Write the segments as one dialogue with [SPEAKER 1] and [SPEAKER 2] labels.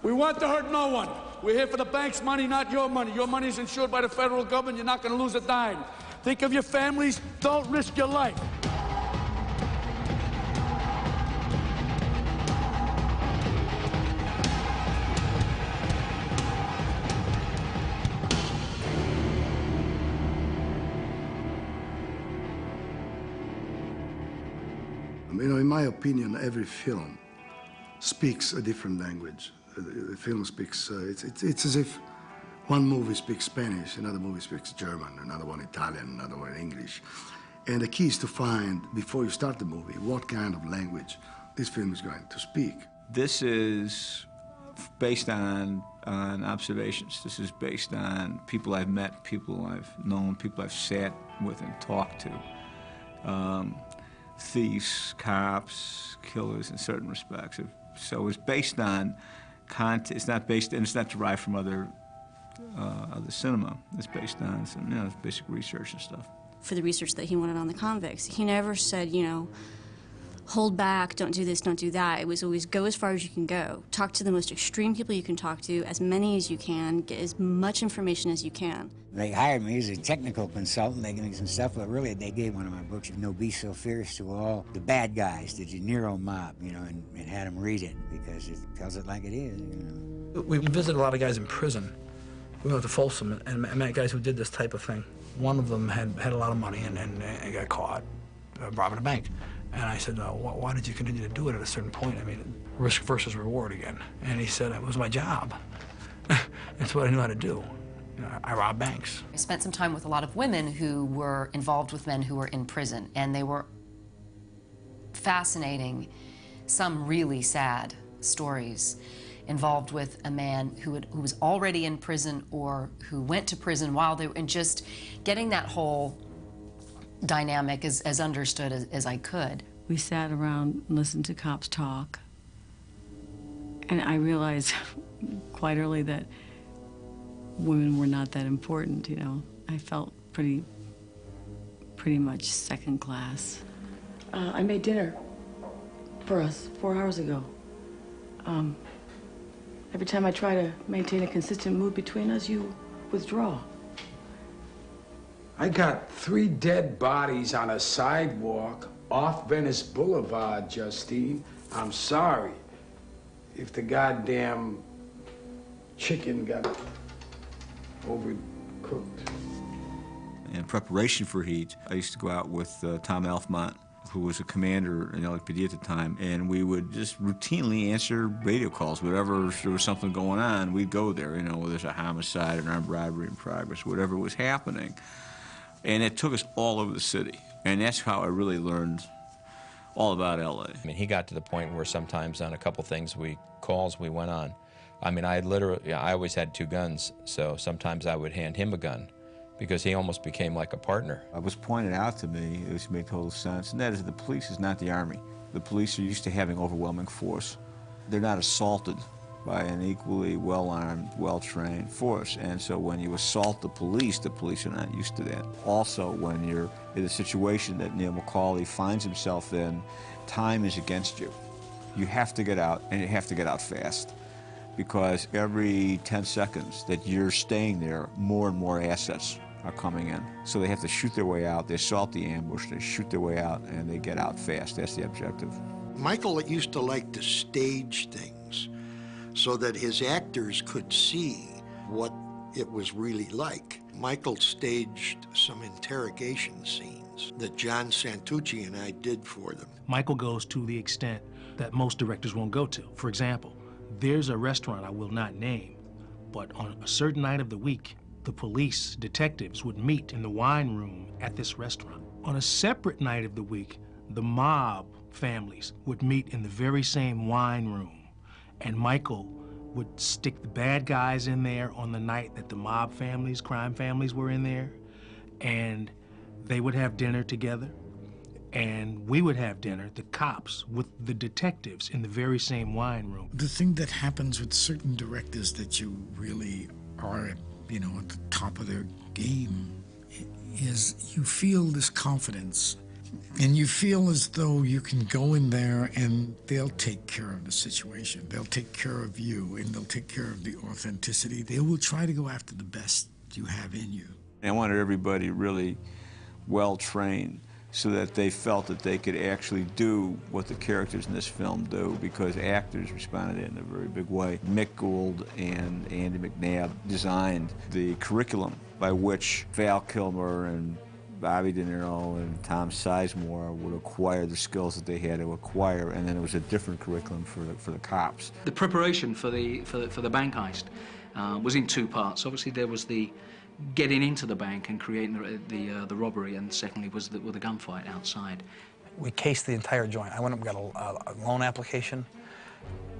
[SPEAKER 1] We want to hurt no one. We're here for the bank's money, not your money. Your money's insured by the federal government. You're not going to lose a dime. Think of your families. Don't risk your life.
[SPEAKER 2] You know, in my opinion, every film speaks a different language. The film speaks, it's as if one movie speaks Spanish, another movie speaks German, another one Italian, another one English. And the key is to find, before you start the movie, what kind of language this film is going to speak.
[SPEAKER 3] This is based on observations. This is based on people I've met, people I've known, people I've sat with and talked to. Thieves, cops, killers in certain respects. So it's based on content. It's not based, and it's not derived from other cinema. It's based on some, you know, basic research and stuff.
[SPEAKER 4] For the research that he wanted on the convicts, he never said, you know, hold back, don't do this, don't do that. It was always go as far as you can go. Talk to the most extreme people you can talk to, as many as you can, get as much information as you can.
[SPEAKER 5] They hired me as a technical consultant. They gave me some stuff, but really they gave one of my books, you know, Be So Fierce, to all the bad guys, the De Niro mob, you know, and had them read it because it tells it like it is, you know.
[SPEAKER 6] We visited a lot of guys in prison. We went to Folsom and met guys who did this type of thing. One of them had a lot of money and got caught robbing a bank. And I said, why did you continue to do it at a certain point? I mean, risk versus reward again. And he said, it was my job. It's what I knew how to do. You know, I robbed banks.
[SPEAKER 7] I spent some time with a lot of women who were involved with men who were in prison, and they were fascinating, some really sad stories involved with a man who was already in prison or who went to prison while they were, and just getting that whole dynamic as understood as I could.
[SPEAKER 8] We sat around and listened to cops talk, and I realized quite early that women were not that important, you know. I felt pretty much second class.
[SPEAKER 9] I made dinner for us 4 hours ago. Every time I try to maintain a consistent mood between us, you withdraw.
[SPEAKER 10] I got 3 dead bodies on a sidewalk off Venice Boulevard, Justine. I'm sorry if the goddamn chicken got overcooked.
[SPEAKER 3] In preparation for Heat, I used to go out with Tom Alfmont, who was a commander in LAPD at the time, and we would just routinely answer radio calls. Whatever there was something going on, we'd go there, you know, whether there's a homicide, an armed robbery in progress, whatever was happening. And it took us all over the city. And that's how I really learned all about LA.
[SPEAKER 11] I mean, he got to the point where sometimes on a couple things calls we went on, I mean, I always had 2 guns, so sometimes I would hand him a gun because he almost became like a partner.
[SPEAKER 3] It was pointed out to me, it made total sense, and that is the police is not the Army. The police are used to having overwhelming force. They're not assaulted by an equally well-armed, well-trained force. And so when you assault the police are not used to that. Also, when you're in a situation that Neil McCauley finds himself in, time is against you. You have to get out, and you have to get out fast. Because every 10 seconds that you're staying there, more and more assets are coming in. So they have to shoot their way out, they assault the ambush, they shoot their way out, and they get out fast. That's the objective.
[SPEAKER 12] Michael used to like to stage things so that his actors could see what it was really like. Michael staged some interrogation scenes that John Santucci and I did for them.
[SPEAKER 13] Michael goes to the extent that most directors won't go to. For example, there's a restaurant I will not name, but on a certain night of the week, the police detectives would meet in the wine room at this restaurant. On a separate night of the week, the mob families would meet in the very same wine room. And Michael would stick the bad guys in there on the night that the mob families, crime families were in there, and they would have dinner together, and we would have dinner, the cops, with the detectives in the very same wine room.
[SPEAKER 14] The thing that happens with certain directors that you really are, you know, at the top of their game is you feel this confidence And you feel as though you can go in there and they'll take care of the situation. They'll take care of you, and they'll take care of the authenticity. They will try to go after the best you have in you.
[SPEAKER 3] I wanted everybody really well-trained so that they felt that they could actually do what the characters in this film do, because actors responded in a very big way. Mick Gould and Andy McNabb designed the curriculum by which Val Kilmer and Bobby De Niro and Tom Sizemore would acquire the skills that they had to acquire, and then it was a different curriculum for the cops.
[SPEAKER 15] The preparation for the bank heist was in two parts. Obviously, there was the getting into the bank and creating the robbery, and secondly was the gunfight outside.
[SPEAKER 6] We cased the entire joint. I went up and got a loan application,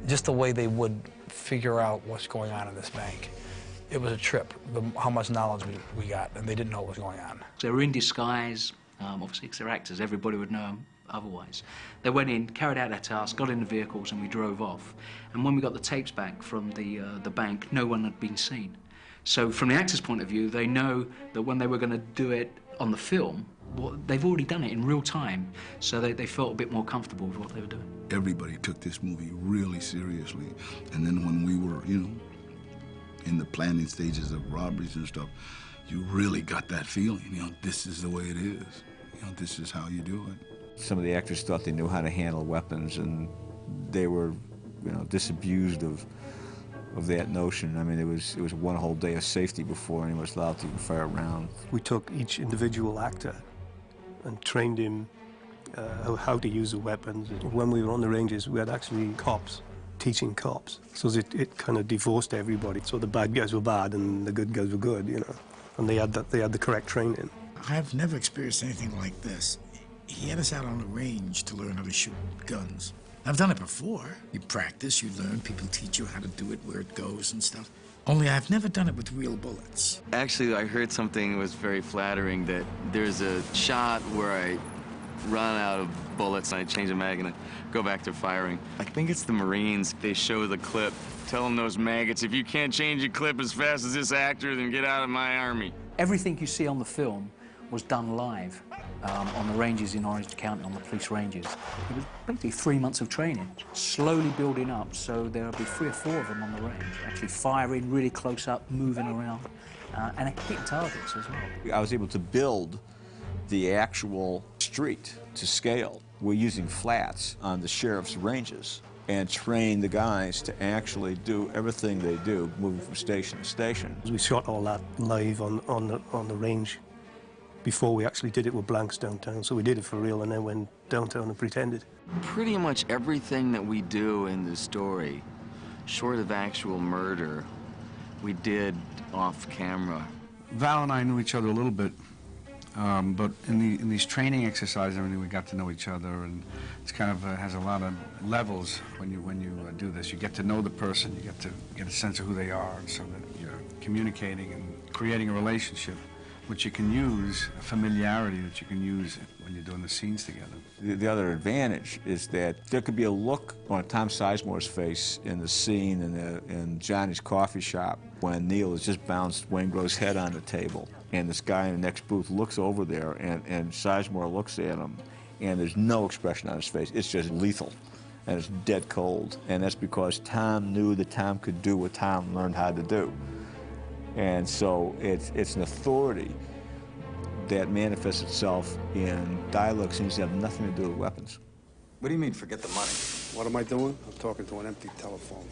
[SPEAKER 6] just the way they would figure out what's going on in this bank. It was a trip, how much knowledge we got, and they didn't know what was going on.
[SPEAKER 15] They were in disguise, obviously because they're actors, everybody would know them otherwise. They went in, carried out their task, got in the vehicles, and we drove off. And when we got the tapes back from the bank, no one had been seen. So from the actor's point of view, they know that when they were going to do it on the film, they've already done it in real time, so they felt a bit more comfortable with what they were doing.
[SPEAKER 16] Everybody took this movie really seriously, and then when we were, you know, in the planning stages of robberies and stuff, you really got that feeling, you know, this is the way it is. You know, this is how you do it.
[SPEAKER 3] Some of the actors thought they knew how to handle weapons, and they were, you know, disabused of that notion. I mean, it was one whole day of safety before anyone was allowed to fire a round.
[SPEAKER 17] We took each individual actor and trained him how to use the weapons. When we were on the ranges, we had actually cops teaching cops, so it kind of divorced everybody. So the bad guys were bad and the good guys were good, you know, and they had the correct training.
[SPEAKER 14] I've never experienced anything like this. He had us out on the range to learn how to shoot guns. I've done it before. You practice, you learn, people teach you how to do it, where it goes and stuff. Only I've never done it with real bullets.
[SPEAKER 18] Actually, I heard something that was very flattering, that there's a shot where I run out of bullets and I change the mag and I go back to firing. I think it's the Marines. They show the clip telling those maggots, if you can't change your clip as fast as this actor, then get out of my army.
[SPEAKER 15] Everything you see on the film was done live on the ranges in Orange County, on the police ranges. It was basically 3 months of training, slowly building up, so there'll be 3 or 4 of them on the range, actually firing really close up, moving around, and hitting targets as well.
[SPEAKER 3] I was able to build the actual street to scale. We're using flats on the sheriff's ranges and train the guys to actually do everything they do, moving from station to station.
[SPEAKER 17] We shot all that live on the range before we actually did it with blanks downtown. So we did it for real and then went downtown and pretended.
[SPEAKER 18] Pretty much everything that we do in the story, short of actual murder, we did off camera.
[SPEAKER 19] Val and I knew each other a little bit, but in these training exercises, everything, we got to know each other, and it's kind of has a lot of levels when you do this. You get to know the person, you get to get a sense of who they are, and so that you're communicating and creating a relationship, which you can use, a familiarity that you can use when you're doing the scenes together.
[SPEAKER 3] The other advantage is that there could be a look on Tom Sizemore's face in the scene in Johnny's coffee shop when Neil has just bounced Waingro's head on the table, and this guy in the next booth looks over there, and Sizemore looks at him, and there's no expression on his face. It's just lethal, and it's dead cold. And that's because Tom knew that Tom could do what Tom learned how to do. And so it's an authority that manifests itself in dialogue scenes that have nothing to do with weapons.
[SPEAKER 20] What do you mean, forget the money?
[SPEAKER 21] What am I doing? I'm talking to an empty telephone.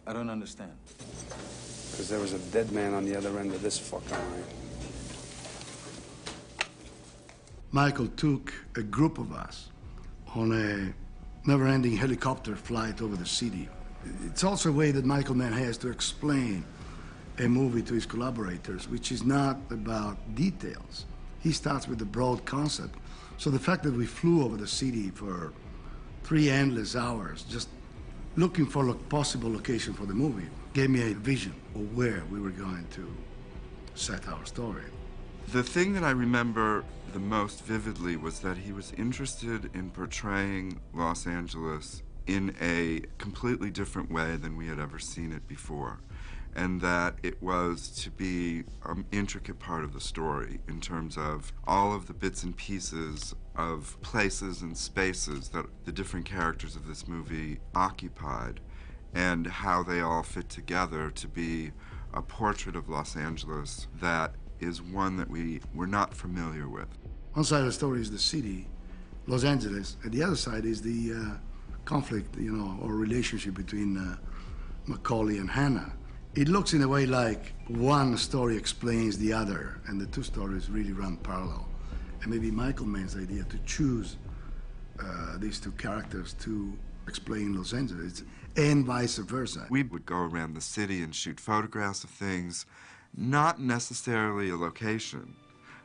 [SPEAKER 20] I don't understand.
[SPEAKER 21] Because there was a dead man on the other end of this fucking line.
[SPEAKER 2] Michael took a group of us on a never-ending helicopter flight over the city. It's also a way that Michael Mann has to explain a movie to his collaborators, which is not about details. He starts with the broad concept. So the fact that we flew over the city for 3 endless hours, just looking for a possible location for the movie, gave me a vision of where we were going to set our story.
[SPEAKER 22] The thing that I remember the most vividly was that he was interested in portraying Los Angeles in a completely different way than we had ever seen it before. and that it was to be an intricate part of the story in terms of all of the bits and pieces of places and spaces that the different characters of this movie occupied and how they all fit together to be a portrait of Los Angeles that is one that we're not familiar with.
[SPEAKER 2] One side of the story is the city, Los Angeles, and the other side is the conflict, or relationship between Macaulay and Hannah. It looks in a way like one story explains the other, and the two stories really run parallel. And maybe Michael Mann's idea to choose these two characters to explain Los Angeles, and vice versa.
[SPEAKER 22] We would go around the city and shoot photographs of things, not necessarily a location,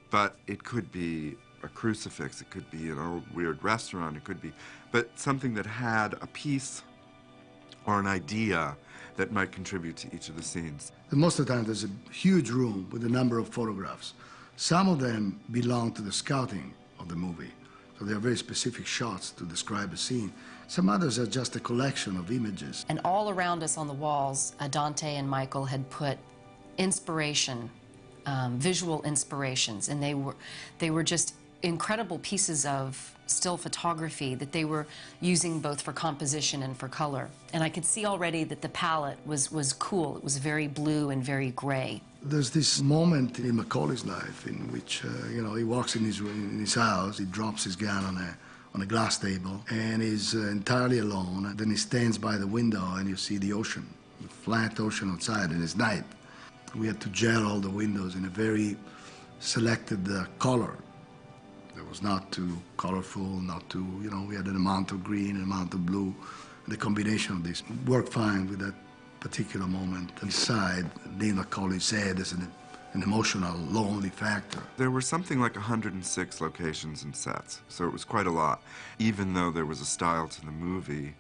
[SPEAKER 22] but it could be a crucifix, it could be an old weird restaurant, it could be, but something that had a piece or an idea that might contribute to each of the scenes.
[SPEAKER 2] And most of the time there's a huge room with a number of photographs. Some of them belong to the scouting of the movie, so they are very specific shots to describe a scene. Some others are just a collection of images.
[SPEAKER 7] And all around us on the walls, Dante and Michael had put inspiration, visual inspirations, and they were just incredible pieces of still photography that they were using both for composition and for color. And I could see already that the palette was cool. It was very blue and very gray.
[SPEAKER 2] There's this moment in Macaulay's life in which, he walks in his house, he drops his gun on a glass table, and he's entirely alone. Then he stands by the window and you see the ocean, the flat ocean outside, and it's night. We had to gel all the windows in a very selected color. It was not too colorful, not too, we had an amount of green, an amount of blue. The combination of this worked fine with that particular moment. Inside, Neil Macaulay said as an emotional, lonely factor.
[SPEAKER 22] There were something like 106 locations and sets, so it was quite a lot. Even though there was a style to the movie,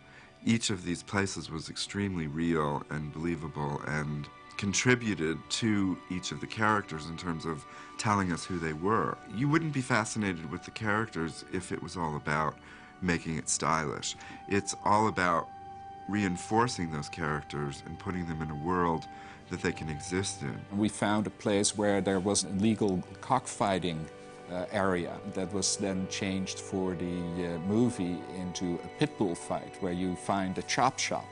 [SPEAKER 22] each of these places was extremely real and believable and contributed to each of the characters in terms of telling us who they were. You wouldn't be fascinated with the characters if it was all about making it stylish. It's all about reinforcing those characters and putting them in a world that they can exist in.
[SPEAKER 1] We found a place where there was an illegal cockfighting area that was then changed for the movie into a pit bull fight where you find a chop shop.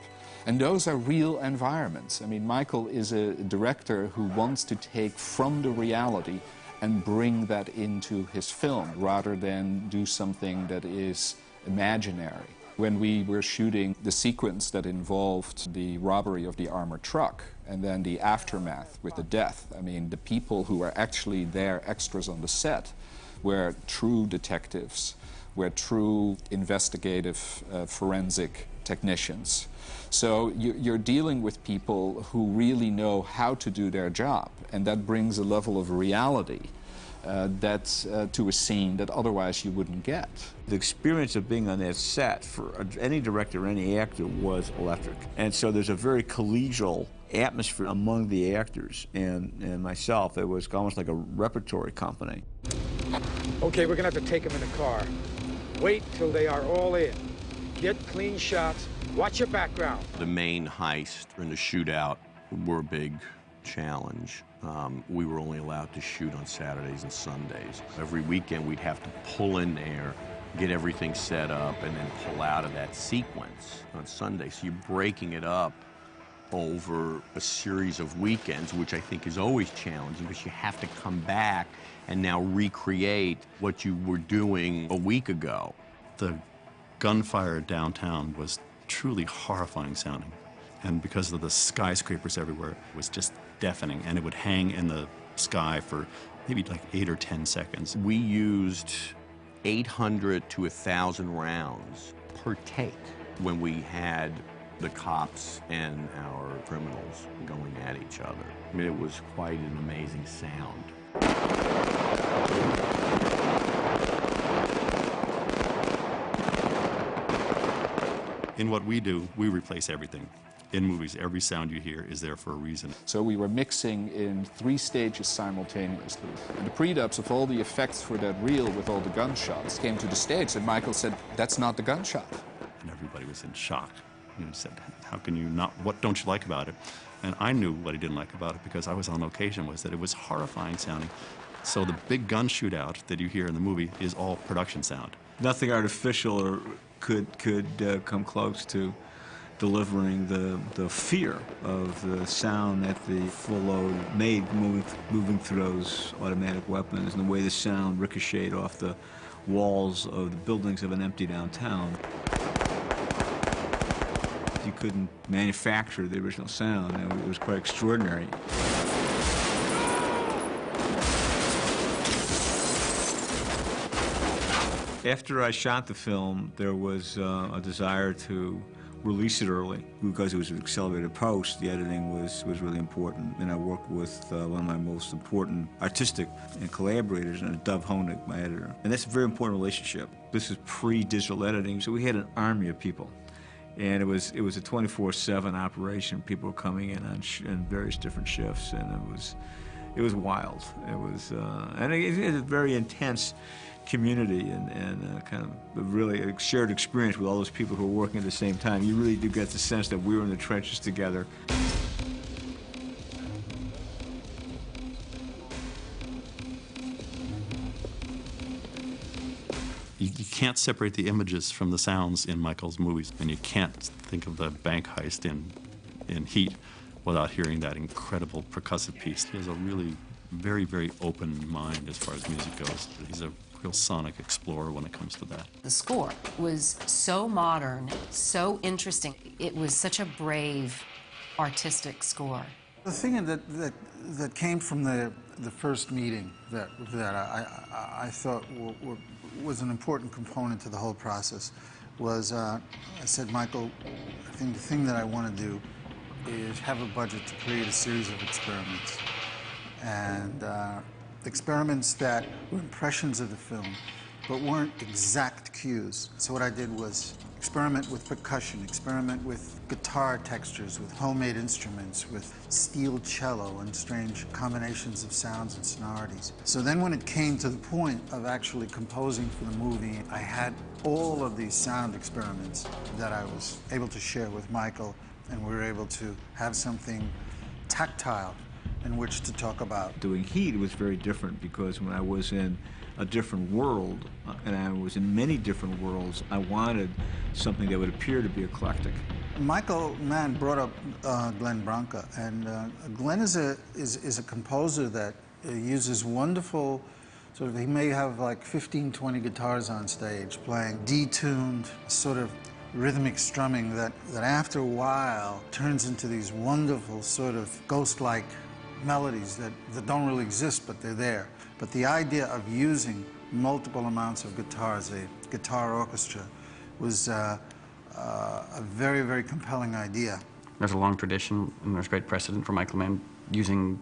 [SPEAKER 1] And those are real environments. I mean, Michael is a director who wants to take from the reality and bring that into his film rather than do something that is imaginary. When we were shooting the sequence that involved the robbery of the armored truck and then the aftermath with the death, I mean, the people who were actually there, extras on the set, were true detectives, were true investigative forensic technicians. So you're dealing with people who really know how to do their job, and that brings a level of reality to a scene that otherwise you wouldn't get.
[SPEAKER 3] The experience of being on that set for any director or any actor was electric. And so there's a very collegial atmosphere among the actors and myself. It was almost like a repertory company.
[SPEAKER 10] Okay, we're gonna have to take them in the car. Wait till they are all in. Get clean shots. Watch your background.
[SPEAKER 4] The main heist and the shootout were a big challenge. We were only allowed to shoot on Saturdays and Sundays. Every weekend we'd have to pull in there, get everything set up, and then pull out of that sequence on Sunday. So you're breaking it up over a series of weekends, which I think is always challenging because you have to come back and now recreate what you were doing a week ago.
[SPEAKER 23] The gunfire downtown was truly horrifying sounding. And because of the skyscrapers everywhere, it was just deafening, and it would hang in the sky for maybe like 8 or 10 seconds.
[SPEAKER 4] We used 800 to 1,000 rounds per take when we had the cops and our criminals going at each other. I mean, it was quite an amazing sound.
[SPEAKER 23] In what we do, we replace everything. In movies, every sound you hear is there for a reason.
[SPEAKER 1] So we were mixing in 3 stages simultaneously. And the pre-dubs of all the effects for that reel with all the gunshots came to the stage, and Michael said, "That's not the gunshot."
[SPEAKER 23] And everybody was in shock. He said, how can you not, what don't you like about it? And I knew what he didn't like about it because I was on location, was that it was horrifying sounding. So the big gun shootout that you hear in the movie is all production sound.
[SPEAKER 3] Nothing artificial or could come close to delivering the fear of the sound that the full load made moving through those automatic weapons, and the way the sound ricocheted off the walls of the buildings of an empty downtown. You couldn't manufacture the original sound. It was quite extraordinary. After I shot the film, there was a desire to release it early because it was an accelerated post. The editing was really important, and I worked with one of my most important artistic collaborators, and Dov Honig, my editor. And that's a very important relationship. This is pre-digital editing, so we had an army of people. And it was a 24/7 operation. People were coming in on various different shifts, and it was wild. It was a very intense community and kind of a really shared experience with all those people who were working at the same time. You really do get the sense that we were in the trenches together.
[SPEAKER 23] You can't separate the images from the sounds in Michael's movies, and you can't think of the bank heist in Heat without hearing that incredible percussive piece. He has a really very, very open mind as far as music goes. He's a real sonic explorer when it comes to that.
[SPEAKER 7] The score was so modern, so interesting. It was such a brave, artistic score.
[SPEAKER 5] The thing that came from the first meeting that I thought was an important component to the whole process was I said, Michael, I think the thing that I want to do is have a budget to create a series of experiments. And experiments that were impressions of the film, but weren't exact cues. So what I did was experiment with percussion, experiment with guitar textures, with homemade instruments, with steel cello and strange combinations of sounds and sonorities. So then when it came to the point of actually composing for the movie, I had all of these sound experiments that I was able to share with Michael, and we were able to have something tactile in which to talk about.
[SPEAKER 3] Doing Heat was very different because when I was in a different world, and I was in many different worlds, I wanted something that would appear to be eclectic.
[SPEAKER 5] Michael Mann brought up Glenn Branca, and Glenn is a composer that uses wonderful, he may have like 15, 20 guitars on stage playing detuned, sort of rhythmic strumming that after a while turns into these wonderful sort of ghost-like melodies that don't really exist, but they're there. But the idea of using multiple amounts of guitars, a guitar orchestra, was a very, very compelling idea.
[SPEAKER 8] There's a long tradition, and there's great precedent for Michael Mann using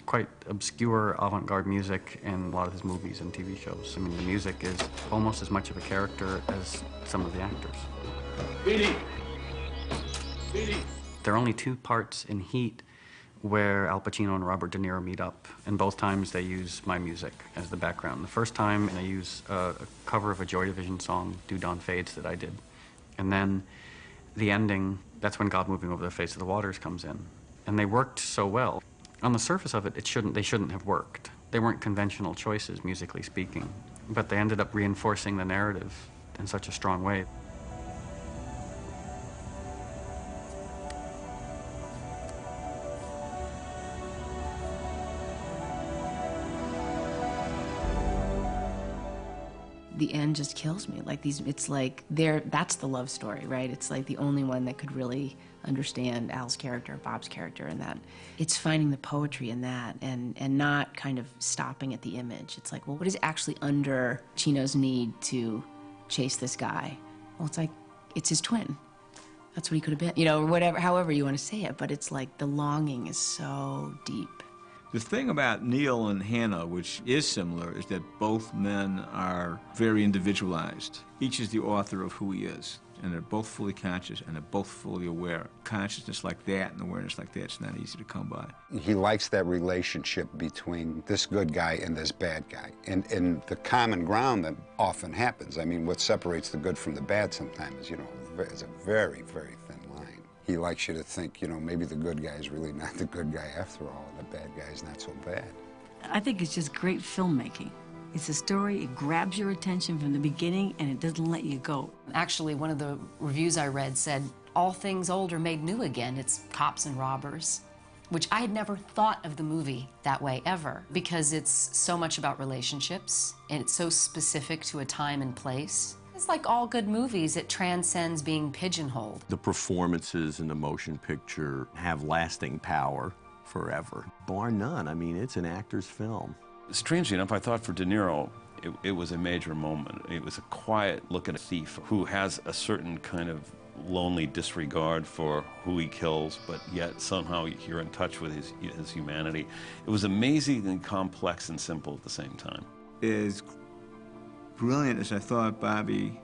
[SPEAKER 8] quite obscure avant-garde music in a lot of his movies and TV shows. I mean, the music is almost as much of a character as some of the actors.
[SPEAKER 10] Beatty! Beatty!
[SPEAKER 8] There are only two parts in Heat where Al Pacino and Robert De Niro meet up, and both times they use my music as the background. The first time, I use a cover of a Joy Division song, Do Dawn Fades, that I did. And then the ending, that's when God Moving Over the Face of the Waters comes in. And they worked so well. On the surface of it, they shouldn't have worked. They weren't conventional choices, musically speaking, but they ended up reinforcing the narrative in such a strong way.
[SPEAKER 9] The end just kills me. Like it's like that's the love story, right? It's like the only one that could really understand Al's character, Bob's character, and that it's finding the poetry in that and not kind of stopping at the image. It's like, well, what is actually under Chino's need to chase this guy? Well, it's like, it's his twin. That's what he could have been, you know, or whatever, however you want to say it, but it's like the longing is so deep.
[SPEAKER 3] The thing about Neil and Hannah, which is similar, is that both men are very individualized. Each is the author of who he is, and they're both fully conscious, and they're both fully aware. Consciousness like that and awareness like that, it's not easy to come by.
[SPEAKER 24] He likes that relationship between this good guy and this bad guy, and the common ground that often happens. I mean, what separates the good from the bad sometimes, you know, is a very, very He likes you to think, you know, maybe the good guy's really not the good guy after all, and the bad guy's not so bad.
[SPEAKER 6] I think it's just great filmmaking. It's a story, it grabs your attention from the beginning, and it doesn't let you go.
[SPEAKER 7] Actually, one of the reviews I read said, all things old are made new again. It's cops and robbers, which I had never thought of the movie that way ever, because it's so much about relationships, and it's so specific to a time and place. It's like all good movies, it transcends being pigeonholed.
[SPEAKER 4] The performances in the motion picture have lasting power forever. Bar none. I mean, it's an actor's film.
[SPEAKER 11] Strangely enough, I thought for De Niro, it was a major moment. It was a quiet look at a thief who has a certain kind of lonely disregard for who he kills, but yet somehow you're in touch with his humanity. It was amazingly complex and simple at the same time.
[SPEAKER 3] As brilliant as I thought Bobby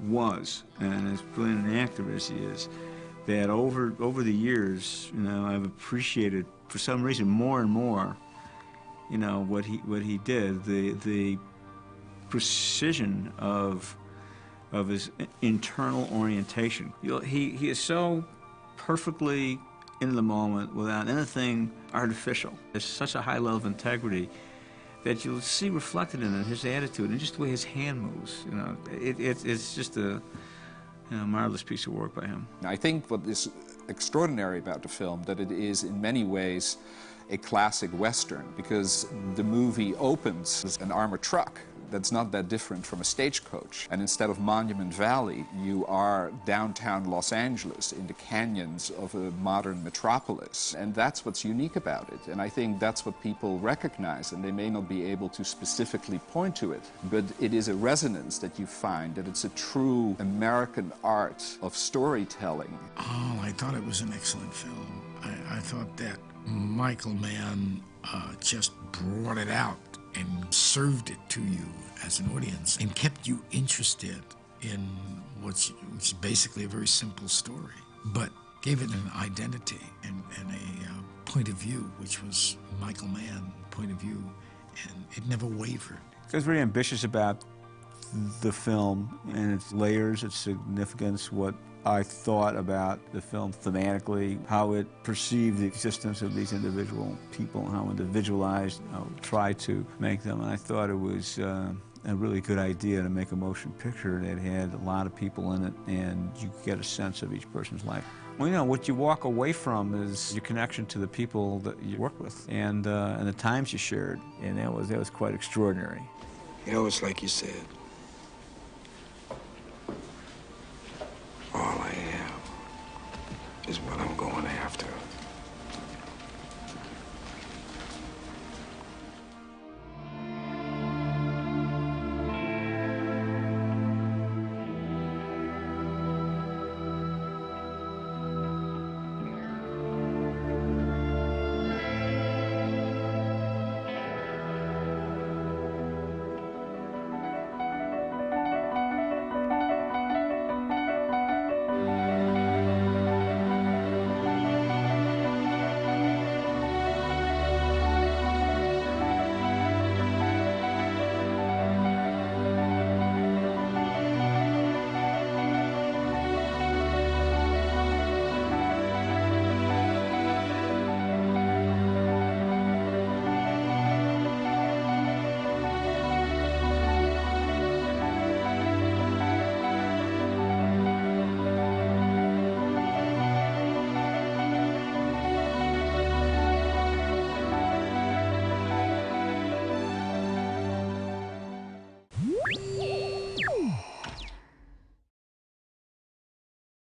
[SPEAKER 3] was, and as brilliant an actor as he is, that over the years, you know, I've appreciated for some reason more and more, you know, what he did, the precision of his internal orientation. He is so perfectly in the moment without anything artificial. There's such a high level of integrity that you'll see reflected in it, his attitude and just the way his hand moves. You know, it's just a marvelous piece of work by him.
[SPEAKER 1] I think what is extraordinary about the film that it is in many ways a classic Western, because the movie opens with an armored truck that's not that different from a stagecoach. And instead of Monument Valley, you are downtown Los Angeles in the canyons of a modern metropolis. And that's what's unique about it. And I think that's what people recognize, and they may not be able to specifically point to it, but it is a resonance that you find, that it's a true American art of storytelling.
[SPEAKER 14] Oh, I thought it was an excellent film. I thought that Michael Mann just brought it out and served it to you as an audience and kept you interested in which is basically a very simple story, but gave it an identity and a point of view, which was Michael Mann point of view, and it never wavered.
[SPEAKER 3] I was very ambitious about the film and its layers, its significance, what I thought about the film thematically, how it perceived the existence of these individual people, how individualized I would try to make them. And I thought it was a really good idea to make a motion picture that had a lot of people in it, and you could get a sense of each person's life. Well, you know, what you walk away from is your connection to the people that you work with and the times you shared, and that was quite extraordinary.
[SPEAKER 10] You know, it's like you said. All I am is what I'm going after.